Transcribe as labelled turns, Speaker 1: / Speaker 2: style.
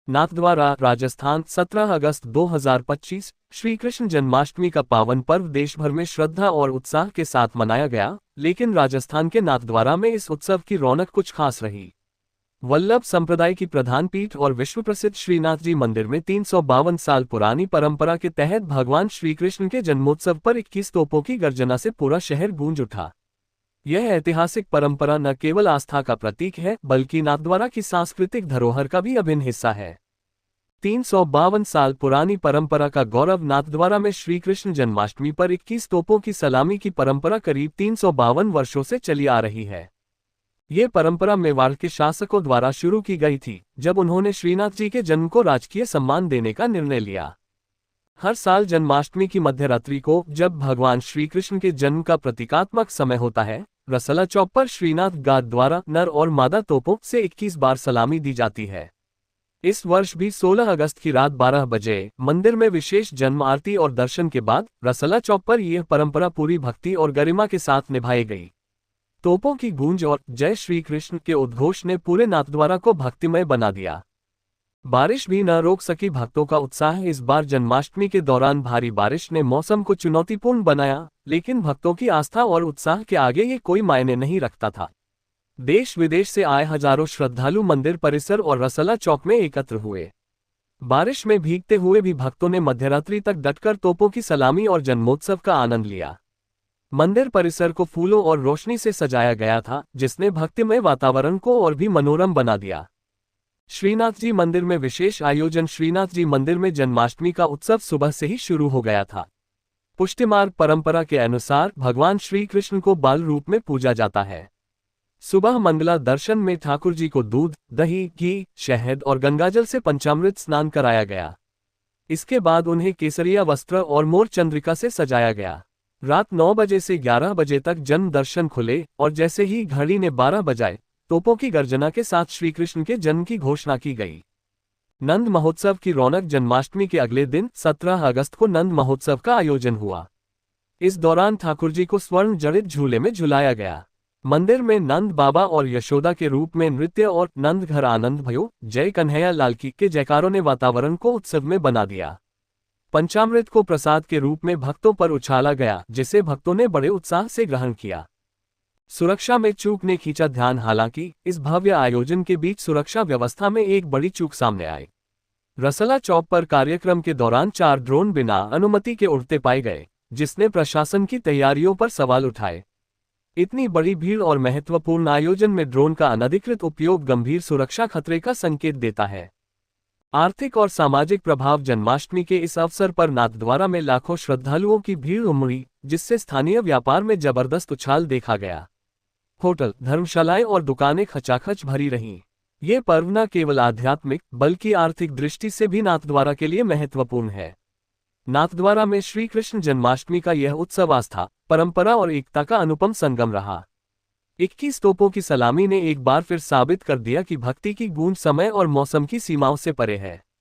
Speaker 1: नाथद्वारा, राजस्थान, 17 अगस्त 2025। श्री कृष्ण जन्माष्टमी का पावन पर्व देश भर में श्रद्धा और उत्साह के साथ मनाया गया, लेकिन राजस्थान के नाथद्वारा में इस उत्सव की रौनक कुछ खास रही। वल्लभ संप्रदाय की प्रधान पीठ और विश्व प्रसिद्ध श्रीनाथ जी मंदिर में 352 साल पुरानी परंपरा के तहत भगवान श्री कृष्ण के जन्मोत्सव पर 21 तोपों की गर्जना से पूरा शहर गूंज उठा। यह ऐतिहासिक परंपरा न केवल आस्था का प्रतीक है, बल्कि नाथद्वारा की सांस्कृतिक धरोहर का भी अभिन्न हिस्सा है। 352 साल पुरानी परंपरा का गौरव। नाथद्वारा में श्री कृष्ण जन्माष्टमी पर 21 तोपों की सलामी की परंपरा करीब 352 वर्षों से चली आ रही है। ये परंपरा मेवाड़ के शासकों द्वारा शुरू की गई थी, जब उन्होंने श्रीनाथ जी के जन्म को राजकीय सम्मान देने का निर्णय लिया। हर साल जन्माष्टमी की मध्यरात्रि को, जब भगवान श्री कृष्ण के जन्म का प्रतीकात्मक समय होता है, रसला चौक पर श्रीनाथ घाट द्वारा नर और मादा तोपों से 21 बार सलामी दी जाती है। इस वर्ष भी 16 अगस्त की रात 12 बजे मंदिर में विशेष जन्म आरती और दर्शन के बाद रसला चौक पर यह परंपरा पूरी भक्ति और गरिमा के साथ निभाई गई। तोपों की गूंज और जय श्री कृष्ण के उद्घोष ने पूरे नाथद्वारा को भक्तिमय बना दिया। बारिश भी न रोक सकी भक्तों का उत्साह। इस बार जन्माष्टमी के दौरान भारी बारिश ने मौसम को चुनौतीपूर्ण बनाया, लेकिन भक्तों की आस्था और उत्साह के आगे ये कोई मायने नहीं रखता था। देश विदेश से आए हजारों श्रद्धालु मंदिर परिसर और रसला चौक में एकत्र हुए। बारिश में भीगते हुए भी भक्तों ने मध्यरात्रि तक डटकर तोपों की सलामी और जन्मोत्सव का आनंद लिया। मंदिर परिसर को फूलों और रोशनी से सजाया गया था, जिसने भक्तिमय वातावरण को और भी मनोरम बना दिया। श्रीनाथ जी मंदिर में विशेष आयोजन। श्रीनाथ जी मंदिर में जन्माष्टमी का उत्सव सुबह से ही शुरू हो गया था। पुष्टिमार्ग परंपरा के अनुसार भगवान श्री कृष्ण को बाल रूप में पूजा जाता है। सुबह मंगला दर्शन में ठाकुर जी को दूध, दही, घी, शहद और गंगाजल से पंचामृत स्नान कराया गया। इसके बाद उन्हें केसरिया वस्त्र और मोर चंद्रिका से सजाया गया। रात 9 बजे से 11 बजे तक जन्म दर्शन खुले, और जैसे ही घड़ी ने 12 बजाए, तोपों की गर्जना के साथ श्री कृष्ण के जन्म की घोषणा की गई। नंद महोत्सव की रौनक। जन्माष्टमी के अगले दिन 17 अगस्त को नंद महोत्सव का आयोजन हुआ। इस दौरान ठाकुर जी को स्वर्ण जड़ित झूले में झुलाया गया। मंदिर में नंद बाबा और यशोदा के रूप में नृत्य और नंद घर आनंद भयो, जय कन्हैया लाल की के जयकारों ने वातावरण को उत्सव में बना दिया। पंचामृत को प्रसाद के रूप में भक्तों पर उछाला गया, जिसे भक्तों ने बड़े उत्साह से ग्रहण किया। सुरक्षा में चूक ने खींचा ध्यान। हालांकि इस भव्य आयोजन के बीच सुरक्षा व्यवस्था में एक बड़ी चूक सामने आई। रसला चौक पर कार्यक्रम के दौरान 4 ड्रोन बिना अनुमति के उड़ते पाए गए, जिसने प्रशासन की तैयारियों पर सवाल उठाए। इतनी बड़ी भीड़ और महत्वपूर्ण आयोजन में ड्रोन का अनधिकृत उपयोग गंभीर सुरक्षा खतरे का संकेत देता है। आर्थिक और सामाजिक प्रभाव। जन्माष्टमी के इस अवसर पर नाथद्वारा में लाखों श्रद्धालुओं की भीड़ उमड़ी, जिससे स्थानीय व्यापार में जबरदस्त उछाल देखा गया। होटल, धर्मशालाएं और दुकानें खचाखच भरी रहीं। ये पर्व न केवल आध्यात्मिक बल्कि आर्थिक दृष्टि से भी नाथद्वारा के लिए महत्वपूर्ण है। नाथद्वारा में श्री कृष्ण जन्माष्टमी का यह उत्सव आस्था, परंपरा और एकता का अनुपम संगम रहा। 21 तोपों की सलामी ने एक बार फिर साबित कर दिया कि भक्ति की गूंज समय और मौसम की सीमाओं से परे है।